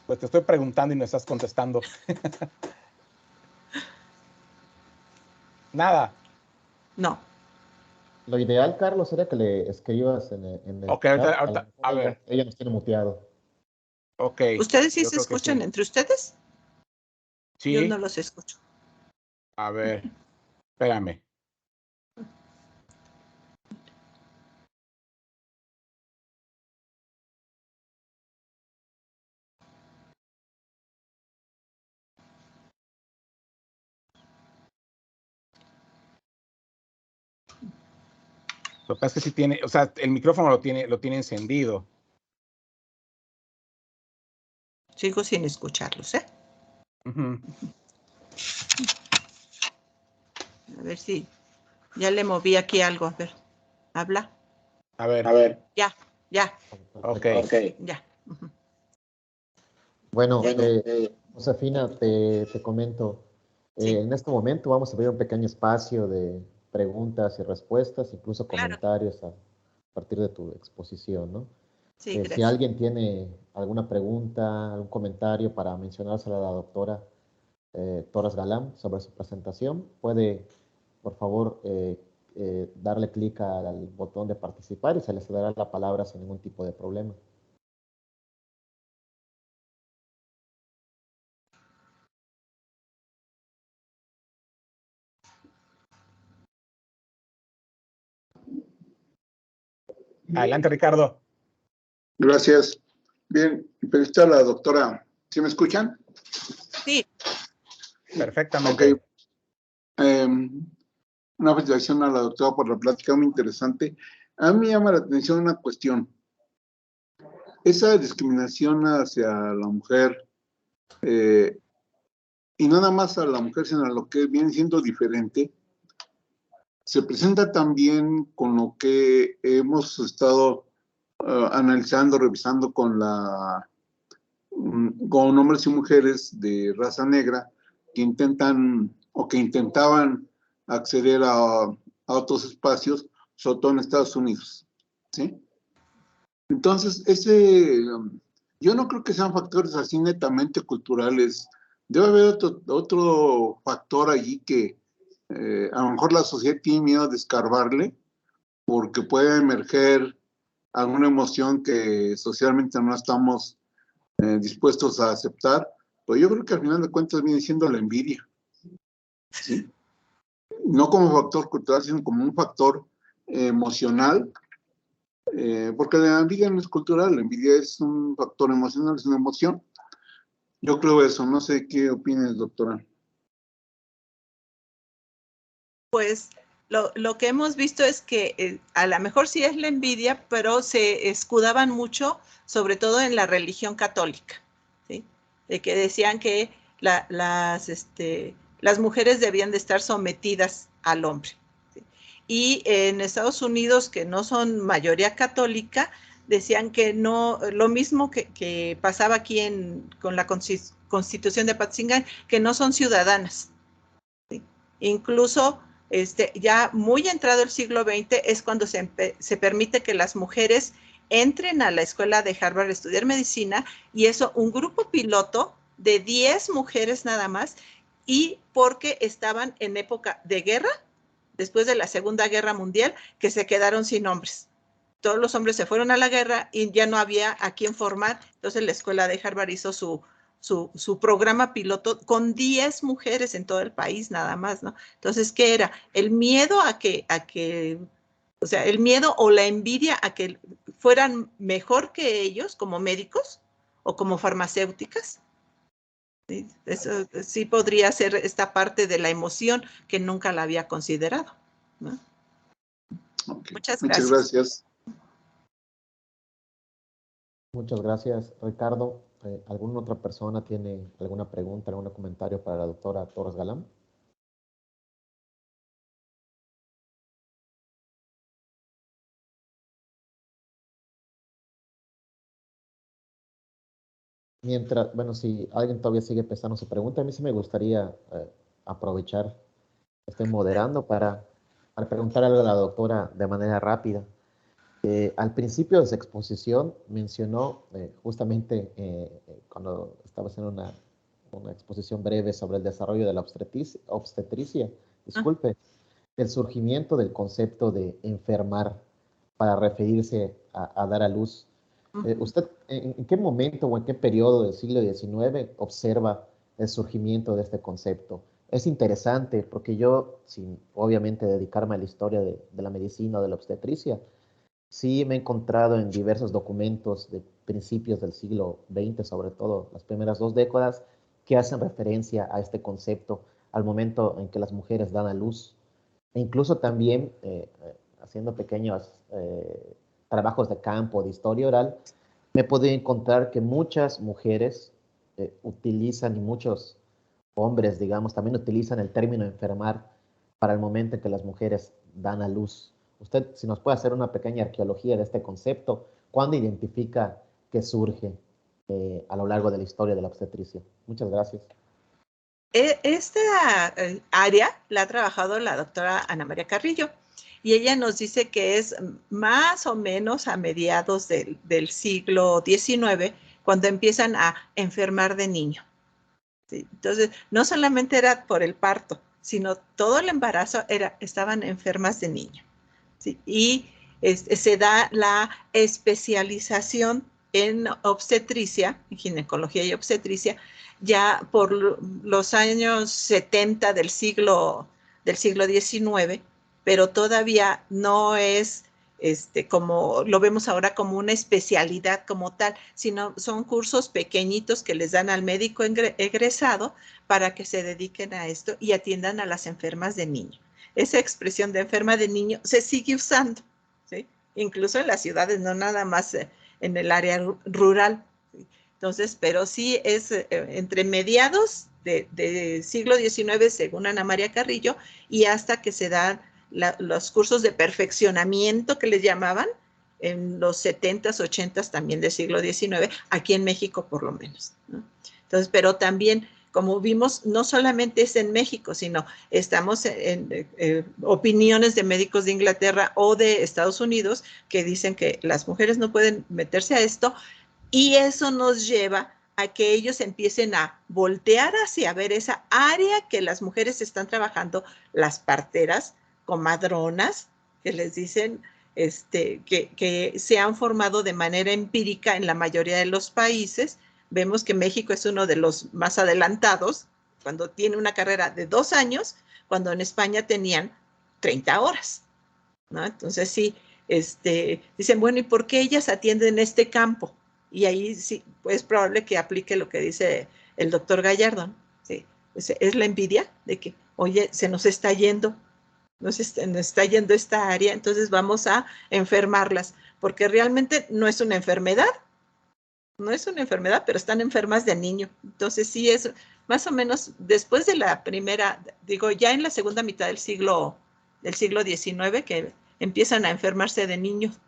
Pues te estoy preguntando y no estás contestando. Nada. No. Lo ideal, Carlos, sería que le escribas en el Ok, chat. A lo ahorita, mejor a ver. ella nos tiene muteado. Ok. ¿Ustedes sí Yo se creo que escuchan sí. entre ustedes? Yo no Sí. los escucho. A ver. Espérame. Lo que pasa es que sí tiene, o sea, el micrófono lo tiene encendido. Sigo sin escucharlos, ¿eh? Ujú. A ver si ya le moví aquí algo. A ver, habla. A ver. Ya. Ok. Ya. Ujú. Bueno, Josefina, te comento. Sí. En este momento vamos a abrir un pequeño espacio de preguntas y respuestas, incluso Claro. comentarios a partir de tu exposición, ¿no? Sí, Si gracias. alguien tiene alguna pregunta, algún comentario para mencionársela a la doctora Torres Galán sobre su presentación, puede, por favor, darle clic al botón de participar y se le dará la palabra sin ningún tipo de problema. Adelante, Ricardo. Gracias. Bien, está la doctora. ¿Sí me escuchan? Sí. Perfectamente. Ok. Una felicitación a la doctora por la plática muy interesante. A mí me llama la atención una cuestión. Esa discriminación hacia la mujer, y no nada más a la mujer, sino a lo que viene siendo diferente, se presenta también con lo que hemos estado analizando, revisando con hombres y mujeres de raza negra que intentan o que intentaban acceder a otros espacios, sobre todo en Estados Unidos, ¿sí? Entonces, yo no creo que sean factores así netamente culturales. Debe haber otro factor allí que a lo mejor la sociedad tiene miedo de escarbarle, porque puede emerger alguna emoción que socialmente no estamos dispuestos a aceptar, pero yo creo que al final de cuentas viene siendo la envidia, ¿sí? No como factor cultural, sino como un factor emocional, porque la envidia no es cultural, la envidia es un factor emocional, es una emoción. Yo creo eso, no sé qué opinas, doctora. Pues lo que hemos visto es que a lo mejor sí es la envidia, pero se escudaban mucho, sobre todo en la religión católica, ¿sí? De que decían que las mujeres debían de estar sometidas al hombre, ¿sí? Y en Estados Unidos, que no son mayoría católica, decían que no, lo mismo que pasaba aquí con la Constitución de Apatzingán, que no son ciudadanas, ¿sí? Incluso ya muy entrado el siglo XX es cuando se permite que las mujeres entren a la escuela de Harvard a estudiar medicina, y eso un grupo piloto de 10 mujeres nada más, y porque estaban en época de guerra, después de la Segunda Guerra Mundial, que se quedaron sin hombres. Todos los hombres se fueron a la guerra y ya no había a quién formar. Entonces la escuela de Harvard hizo su programa piloto con 10 mujeres en todo el país nada más, ¿no? Entonces, ¿qué era? El miedo o sea, el miedo o la envidia a que fueran mejor que ellos como médicos o como farmacéuticas. ¿Sí? Eso sí podría ser esta parte de la emoción que nunca la había considerado, ¿no? Okay. Muchas Muchas gracias. gracias. Muchas gracias, Ricardo. ¿Alguna otra persona tiene alguna pregunta, algún comentario para la doctora Torres Galán? Mientras, bueno, si alguien todavía sigue pensando su pregunta, a mí sí me gustaría aprovechar, estoy moderando para preguntar algo a la doctora de manera rápida. Al principio de su exposición mencionó justamente cuando estaba haciendo una exposición breve sobre el desarrollo de la obstetricia, disculpe, el surgimiento del concepto de enfermar para referirse a dar a luz. ¿Usted en qué momento o en qué periodo del siglo XIX observa el surgimiento de este concepto? Es interesante porque yo, sin obviamente dedicarme a la historia de la medicina o de la obstetricia, sí me he encontrado en diversos documentos de principios del siglo XX, sobre todo las primeras 2 décadas, que hacen referencia a este concepto al momento en que las mujeres dan a luz. E incluso también haciendo pequeños trabajos de campo, de historia oral, me he podido encontrar que muchas mujeres utilizan, y muchos hombres, digamos, también utilizan el término enfermar para el momento en que las mujeres dan a luz. Usted, si nos puede hacer una pequeña arqueología de este concepto, ¿cuándo identifica que surge a lo largo de la historia de la obstetricia? Muchas gracias. Esta área la ha trabajado la doctora Ana María Carrillo, y ella nos dice que es más o menos a mediados del siglo XIX cuando empiezan a enfermar de niño. ¿Sí? Entonces, no solamente era por el parto, sino todo el embarazo estaban enfermas de niño. ¿Sí? Y se da la especialización en obstetricia, en ginecología y obstetricia, ya por los años 70 del siglo XIX, pero todavía no es como lo vemos ahora como una especialidad como tal, sino son cursos pequeñitos que les dan al médico egresado para que se dediquen a esto y atiendan a las enfermas de niño. Esa expresión de enferma de niño se sigue usando, ¿sí? Incluso en las ciudades, no nada más en el área rural. ¿Sí? Entonces, pero sí es entre mediados de siglo XIX, según Ana María Carrillo, y hasta que se dan los cursos de perfeccionamiento que les llamaban en los 70s, 80s también del siglo XIX, aquí en México por lo menos, ¿no? Entonces, pero también, como vimos, no solamente es en México, sino estamos en opiniones de médicos de Inglaterra o de Estados Unidos que dicen que las mujeres no pueden meterse a esto, y eso nos lleva a que ellos empiecen a voltear hacia ver esa área que las mujeres están trabajando, las parteras, comadronas, que les dicen que se han formado de manera empírica en la mayoría de los países. Vemos que México es uno de los más adelantados, cuando tiene una carrera de 2 años, cuando en España tenían 30 horas, ¿no? Entonces sí, dicen, bueno, ¿y por qué ellas atienden este campo? Y ahí sí, pues es probable que aplique lo que dice el doctor Gallardo, ¿no? Sí, es la envidia de que, oye, se nos está yendo, nos está yendo esta área, entonces vamos a enfermarlas, porque realmente no es una enfermedad, no es una enfermedad, pero están enfermas de niño. Entonces sí es más o menos después de la primera, digo, ya en la segunda mitad del siglo XIX, que empiezan a enfermarse de niños.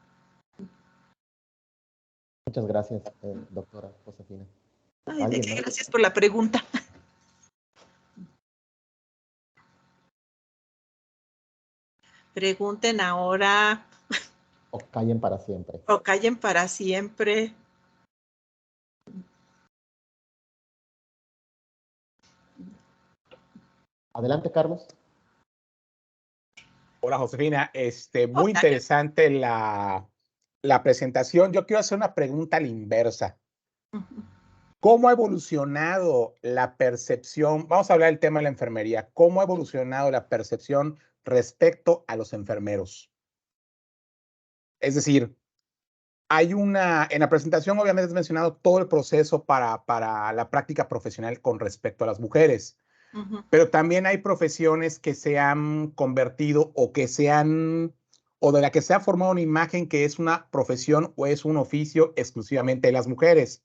Muchas gracias, doctora Josefina. Ay, gracias por la pregunta. Pregunten ahora. O callen para siempre. O callen para siempre. Adelante, Carlos. Hola, Josefina. Muy interesante la presentación. Yo quiero hacer una pregunta a la inversa. ¿Cómo ha evolucionado la percepción? Vamos a hablar del tema de la enfermería. ¿Cómo ha evolucionado la percepción respecto a los enfermeros? Es decir, en la presentación obviamente has mencionado todo el proceso para la práctica profesional con respecto a las mujeres. Pero también hay profesiones que se han convertido o de la que se ha formado una imagen que es una profesión o es un oficio exclusivamente de las mujeres,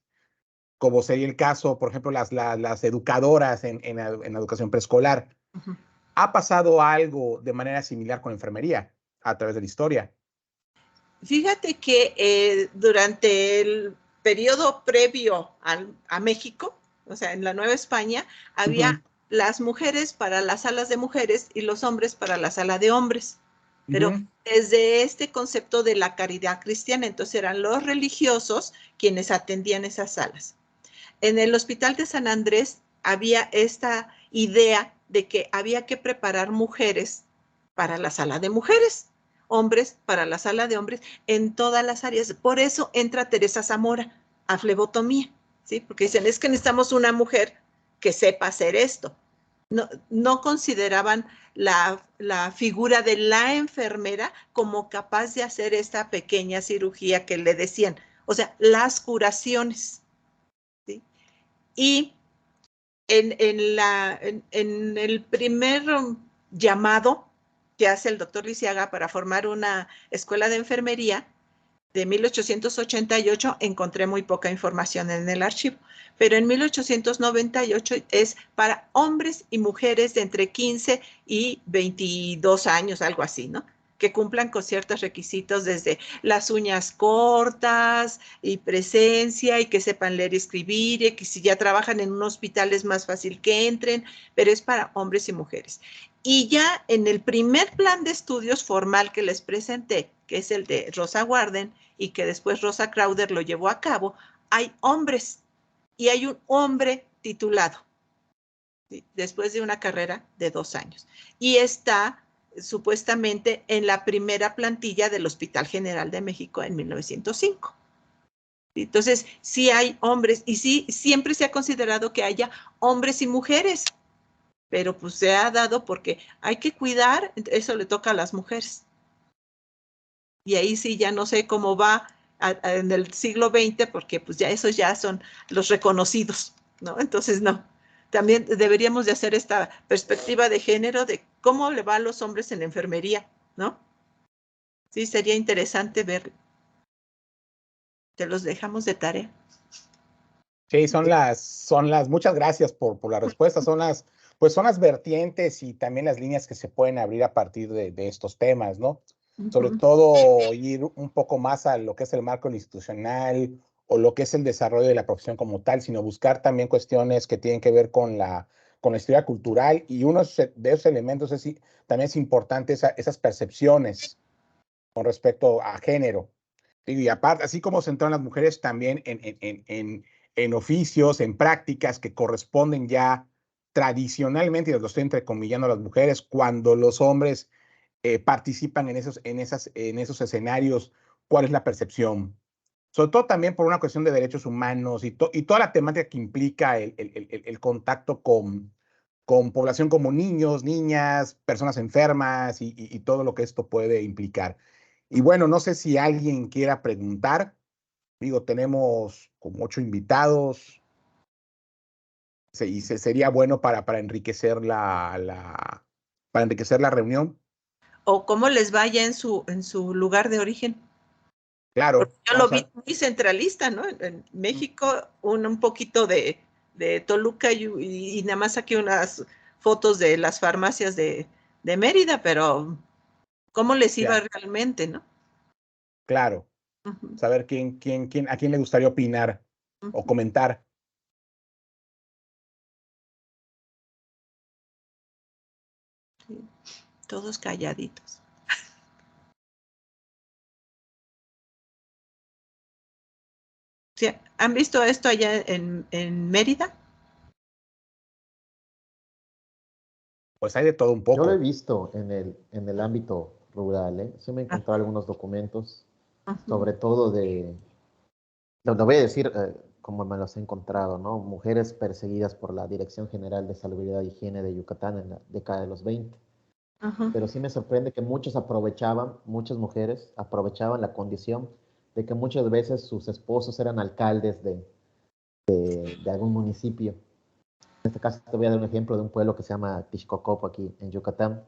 como sería el caso, por ejemplo, las educadoras en la educación preescolar. ¿Ha pasado algo de manera similar con la enfermería a través de la historia? Fíjate que durante el periodo previo a México, o sea, en la Nueva España, había las mujeres para las salas de mujeres y los hombres para la sala de hombres. Pero desde este concepto de la caridad cristiana, entonces eran los religiosos quienes atendían esas salas. En el Hospital de San Andrés había esta idea de que había que preparar mujeres para la sala de mujeres, hombres para la sala de hombres, en todas las áreas. Por eso entra Teresa Zamora a flebotomía, ¿sí? Porque dicen, es que necesitamos una mujer que sepa hacer esto. No consideraban la figura de la enfermera como capaz de hacer esta pequeña cirugía que le decían, o sea, las curaciones, ¿sí? Y en el primer llamado que hace el doctor Lisiaga para formar una escuela de enfermería de 1888, encontré muy poca información en el archivo, pero en 1898 es para hombres y mujeres de entre 15 y 22 años, algo así, ¿no? Que cumplan con ciertos requisitos desde las uñas cortas y presencia y que sepan leer y escribir y que si ya trabajan en un hospital es más fácil que entren, pero es para hombres y mujeres. Y ya en el primer plan de estudios formal que les presenté, que es el de Rosa Warden y que después Rosa Crowder lo llevó a cabo, hay hombres y hay un hombre titulado, ¿sí? Después de una carrera de 2 años. Y está supuestamente en la primera plantilla del Hospital General de México en 1905. Entonces, sí hay hombres y sí, siempre se ha considerado que haya hombres y mujeres, pero pues se ha dado porque hay que cuidar, eso le toca a las mujeres. Y ahí sí ya no sé cómo va en el siglo XX, porque pues ya esos ya son los reconocidos, ¿no? Entonces, no. También deberíamos de hacer esta perspectiva de género de cómo le va a los hombres en la enfermería, ¿no? Sí, sería interesante verlo. Te los dejamos de tarea. Sí, muchas gracias por la respuesta, son las vertientes y también las líneas que se pueden abrir a partir de estos temas, ¿no? Sobre todo ir un poco más a lo que es el marco institucional o lo que es el desarrollo de la profesión como tal, sino buscar también cuestiones que tienen que ver con la historia cultural, y uno de esos elementos también es importante esas percepciones con respecto a género. Y aparte, así como se centran las mujeres también en oficios, en prácticas que corresponden ya tradicionalmente, y lo estoy entrecomillando a las mujeres, cuando los hombres participan en esos escenarios, ¿cuál es la percepción? Sobre todo también por una cuestión de derechos humanos y toda la temática que implica el contacto con población como niños, niñas, personas enfermas y todo lo que esto puede implicar. Y bueno, no sé si alguien quiera preguntar. Digo, tenemos como 8 invitados. Y sería bueno para enriquecer para enriquecer la reunión. O cómo les vaya en su lugar de origen. Claro. Porque yo lo vi muy centralista, ¿no? En México, un poquito de Toluca y nada más saqué unas fotos de las farmacias de Mérida, pero ¿cómo les iba realmente, no? Claro. Saber a quién le gustaría opinar o comentar. Sí, todos calladitos. ¿Sí? ¿Han visto esto allá en Mérida? Pues hay de todo un poco. Yo lo he visto en el ámbito rural, ¿eh? Sí me he encontrado algunos documentos, sobre todo lo voy a decir como me los he encontrado, ¿no? Mujeres perseguidas por la Dirección General de Salubridad e Higiene de Yucatán en la década de los 20. Pero sí me sorprende que muchas mujeres aprovechaban la condición de que muchas veces sus esposos eran alcaldes de algún municipio. En este caso te voy a dar un ejemplo de un pueblo que se llama Tixcocopo aquí en Yucatán,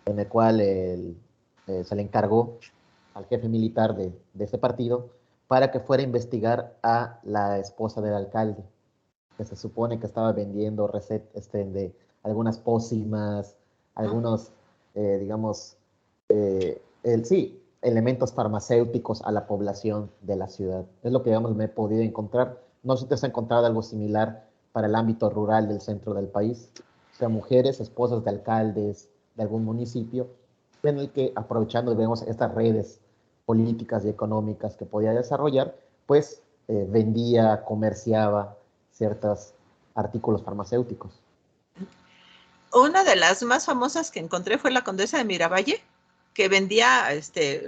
en el cual se le encargó al jefe militar de ese partido para que fuera a investigar a la esposa del alcalde, que se supone que estaba vendiendo recetas de algunas pócimas, algunos, digamos, elementos farmacéuticos a la población de la ciudad. Es lo que, digamos, me he podido encontrar. No sé si te has encontrado algo similar para el ámbito rural del centro del país. O sea, mujeres, esposas de alcaldes de algún municipio, en el que, aprovechando, digamos, estas redes políticas y económicas que podía desarrollar, pues vendía, comerciaba ciertos artículos farmacéuticos. Una de las más famosas que encontré fue la condesa de Miravalle, que vendía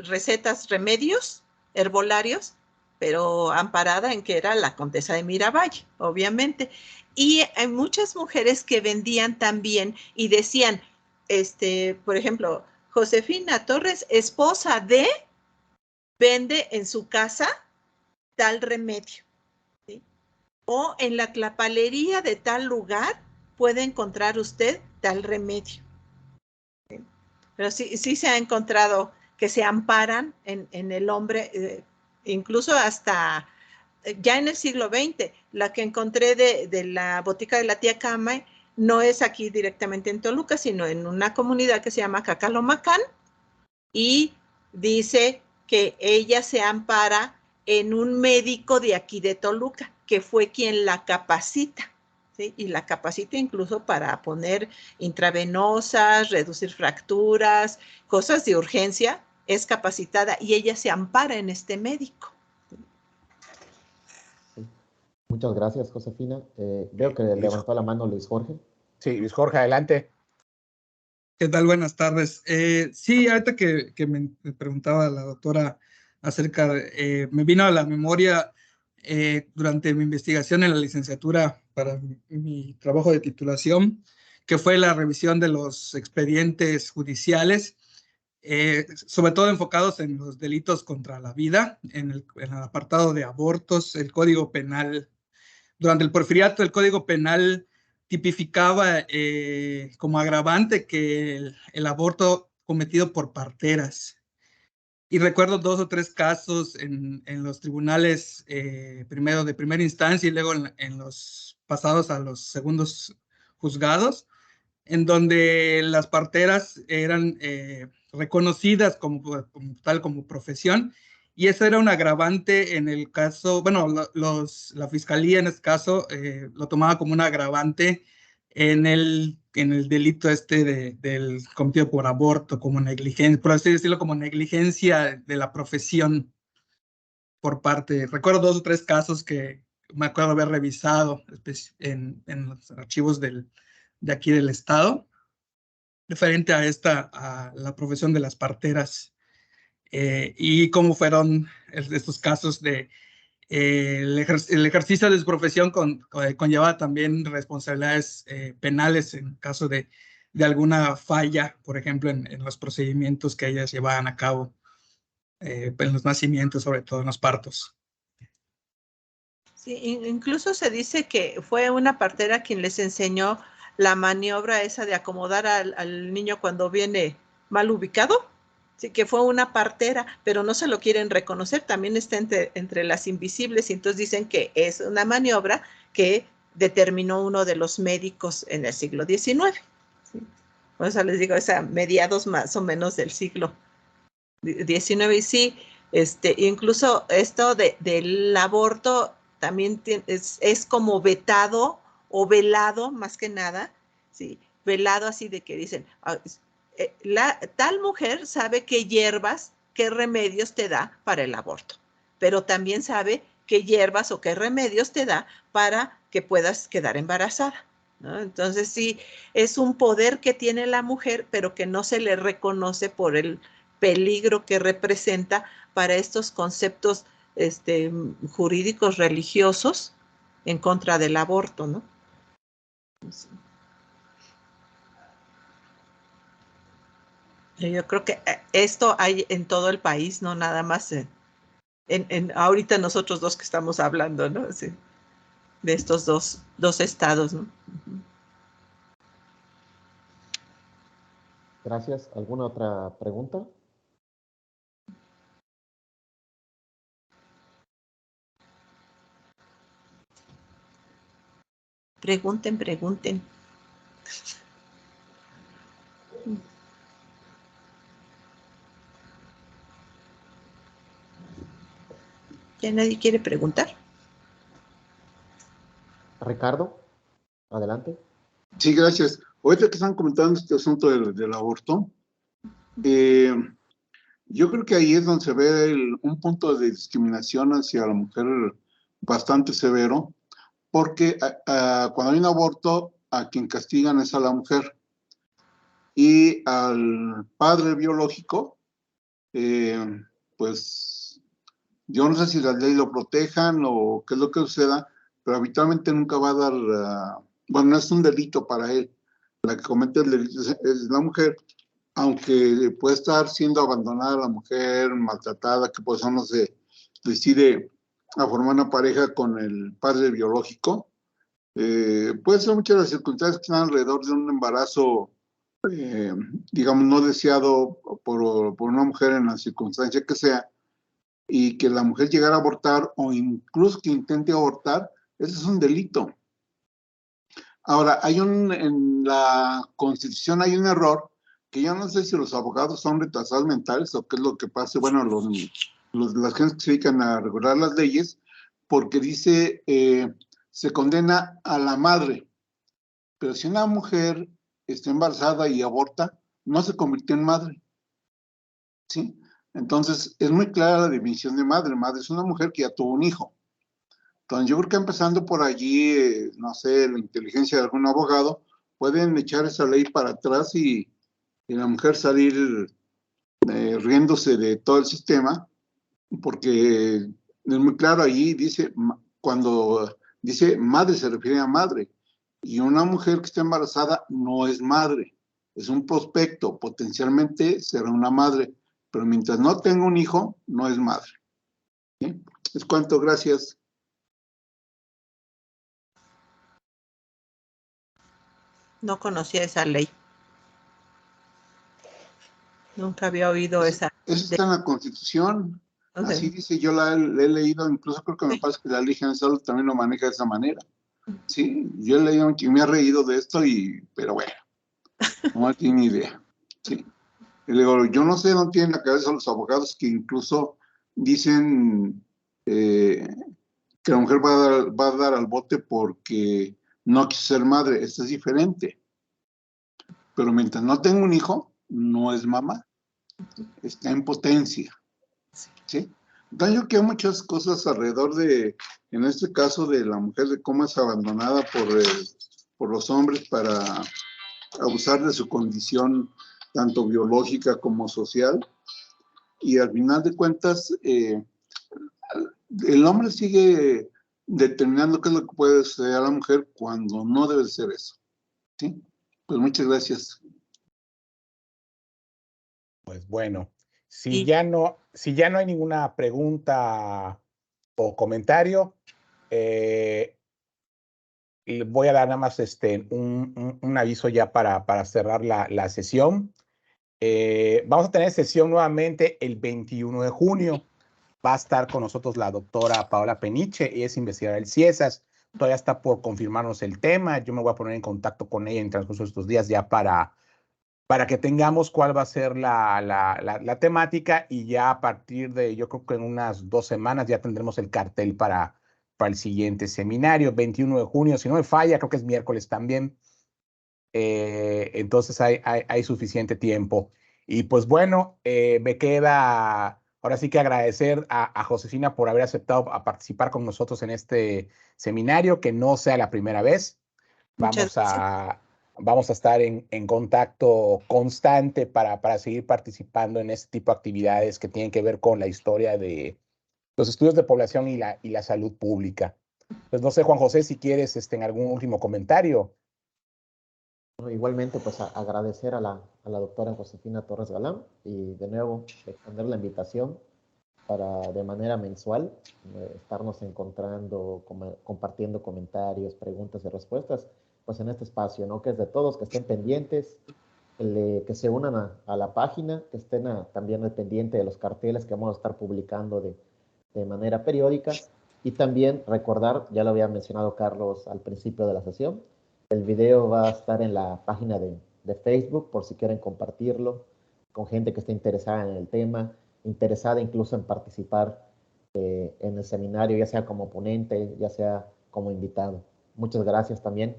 recetas, remedios, herbolarios, pero amparada en que era la condesa de Miravalle, obviamente. Y hay muchas mujeres que vendían también y decían, por ejemplo, Josefina Torres, esposa de, vende en su casa tal remedio, ¿sí? O en la tlapalería de tal lugar puede encontrar usted tal remedio. ¿Sí? Pero sí se ha encontrado que se amparan en el hombre, incluso hasta ya en el siglo XX. La que encontré de la botica de la tía Cama no es aquí directamente en Toluca, sino en una comunidad que se llama Cacalomacán, y dice que ella se ampara en un médico de aquí de Toluca, que fue quien la capacita, ¿sí? Y la capacita incluso para poner intravenosas, reducir fracturas, cosas de urgencia, es capacitada y ella se ampara en este médico. Sí. Muchas gracias, Josefina. Veo que levantó la mano Luis Jorge. Sí, Luis Jorge, adelante. ¿Qué tal? Buenas tardes. Sí, ahorita que me preguntaba la doctora acerca, me vino a la memoria durante mi investigación en la licenciatura para mi trabajo de titulación, que fue la revisión de los expedientes judiciales sobre todo enfocados en los delitos contra la vida, en el apartado de abortos. El Código Penal, durante el Porfiriato, el Código Penal tipificaba como agravante que el aborto cometido por parteras. Y recuerdo 2 o 3 casos en los tribunales, primero de primera instancia y luego en los pasados a los segundos juzgados, en donde las parteras eran reconocidas como tal, como profesión, y eso era un agravante en el caso, bueno, la fiscalía en este caso lo tomaba como un agravante en el delito del cometido por aborto, como negligencia, por así decirlo, como negligencia de la profesión por parte. Recuerdo 2 o 3 casos que me acuerdo haber revisado en los archivos de aquí del estado, referente a la profesión de las parteras, y cómo fueron estos casos de el ejercicio de su profesión conlleva también responsabilidades penales en caso de alguna falla, por ejemplo, en los procedimientos que ellas llevaban a cabo, en los nacimientos, sobre todo en los partos. Sí, incluso se dice que fue una partera quien les enseñó la maniobra esa de acomodar al niño cuando viene mal ubicado. Sí, que fue una partera, pero no se lo quieren reconocer, también está entre las invisibles, y entonces dicen que es una maniobra que determinó uno de los médicos en el siglo XIX. ¿Sí? Por eso les digo, es a mediados más o menos del siglo XIX, y sí, incluso esto del aborto también es como vetado o velado, más que nada, ¿sí? Velado así de que dicen, tal mujer sabe qué hierbas, qué remedios te da para el aborto, pero también sabe qué hierbas o qué remedios te da para que puedas quedar embarazada, ¿no? Entonces sí, es un poder que tiene la mujer, pero que no se le reconoce por el peligro que representa para estos conceptos jurídicos religiosos en contra del aborto, ¿no? Sí. Yo creo que esto hay en todo el país, no nada más ahorita nosotros dos que estamos hablando, ¿no? Sí, de estos dos estados, ¿no? Gracias. ¿Alguna otra pregunta? Pregunten. ¿Ya nadie quiere preguntar? Ricardo, adelante. Sí, gracias. Ahorita que están comentando este asunto del aborto, yo creo que ahí es donde se ve un punto de discriminación hacia la mujer bastante severo, porque cuando hay un aborto, a quien castigan es a la mujer, y al padre biológico, pues yo no sé si las leyes lo protejan o qué es lo que suceda, pero habitualmente nunca va a dar, bueno, no es un delito para él. La que comete el delito es la mujer, aunque puede estar siendo abandonada la mujer, maltratada, que pues no se decide a formar una pareja con el padre biológico. Puede ser muchas las circunstancias que están alrededor de un embarazo, digamos, no deseado por una mujer en la circunstancia que sea, y que la mujer llegara a abortar o incluso que intente abortar, ese es un delito. Ahora, en la Constitución hay un error que yo no sé si los abogados son retrasados mentales o qué es lo que pasa, bueno, las gentes que se dedican a regular las leyes, porque dice, se condena a la madre, pero si una mujer está embarazada y aborta, no se convirtió en madre, ¿sí? Entonces, es muy clara la definición de madre. Madre es una mujer que ya tuvo un hijo. Entonces, yo creo que empezando por allí, no sé, la inteligencia de algún abogado, pueden echar esa ley para atrás y la mujer salir riéndose de todo el sistema, porque es muy claro allí, dice, cuando dice madre se refiere a madre, y una mujer que está embarazada no es madre, es un prospecto, potencialmente será una madre, pero mientras no tenga un hijo, no es madre. ¿Sí? Es cuanto, gracias. No conocía esa ley. Nunca había oído esa. Eso está en la Constitución. Okay. Así dice, yo la he leído, incluso creo que me parece que la Ley General de Salud también lo maneja de esa manera. Sí, yo he leído y me he reído de esto, pero bueno, no tiene ni idea. Sí. Y le digo, yo no sé dónde tienen la cabeza los abogados que incluso dicen que la mujer va a dar al bote porque no quiso ser madre. Esto es diferente. Pero mientras no tenga un hijo, no es mamá. Está en potencia. ¿Sí? Entonces yo creo que hay muchas cosas alrededor de, en este caso de la mujer, de cómo es abandonada por los hombres para abusar de su condición tanto biológica como social. Y al final de cuentas, el hombre sigue determinando qué es lo que puede ser a la mujer cuando no debe ser eso. ¿Sí? Pues muchas gracias. Pues bueno, si ya no hay ninguna pregunta o comentario, voy a dar nada más un aviso ya para cerrar la sesión. Vamos a tener sesión nuevamente el 21 de junio. Va a estar con nosotros la doctora Paola Peniche, ella es investigadora del CIESAS. Todavía está por confirmarnos el tema. Yo me voy a poner en contacto con ella en el transcurso de estos días ya para que tengamos cuál va a ser la temática, y ya a partir de, yo creo que en unas 2 semanas ya tendremos el cartel para el siguiente seminario, 21 de junio, si no me falla, creo que es miércoles también. Entonces hay suficiente tiempo. Y pues bueno, me queda ahora sí que agradecer a Josefina por haber aceptado a participar con nosotros en este seminario, que no sea la primera vez. Vamos a estar en contacto constante para seguir participando en este tipo de actividades que tienen que ver con la historia de los estudios de población y la salud pública. Pues no sé, Juan José, si quieres en algún último comentario. Bueno, igualmente, pues agradecer a la doctora Josefina Torres Galán y de nuevo extender la invitación para de manera mensual estarnos encontrando, compartiendo comentarios, preguntas y respuestas, pues en este espacio, ¿no? Que es de todos, que estén pendientes, que se unan a la página, que estén también al pendiente de los carteles que vamos a estar publicando de manera periódica, y también recordar, ya lo había mencionado Carlos al principio de la sesión, el video va a estar en la página de Facebook por si quieren compartirlo con gente que esté interesada en el tema, interesada incluso en participar en el seminario, ya sea como ponente, ya sea como invitado. Muchas gracias también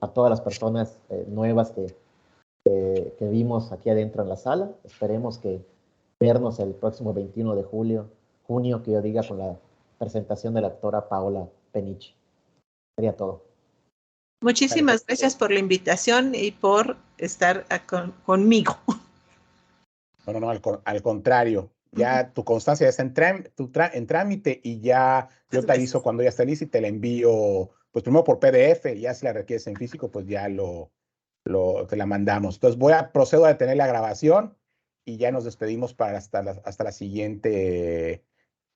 a todas las personas nuevas que vimos aquí adentro en la sala. Esperemos que vernos el próximo 21 de junio, que yo diga, con la presentación de la doctora Paola Peniche. Sería todo. Muchísimas gracias por la invitación y por estar conmigo. No, al contrario. Ya tu constancia ya está en trámite, y ya yo te aviso cuando ya esté lista y te la envío, pues primero por PDF, y ya si la requieres en físico, pues ya te la mandamos. Entonces procedo a detener la grabación y ya nos despedimos para hasta la siguiente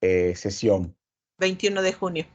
sesión. 21 de junio.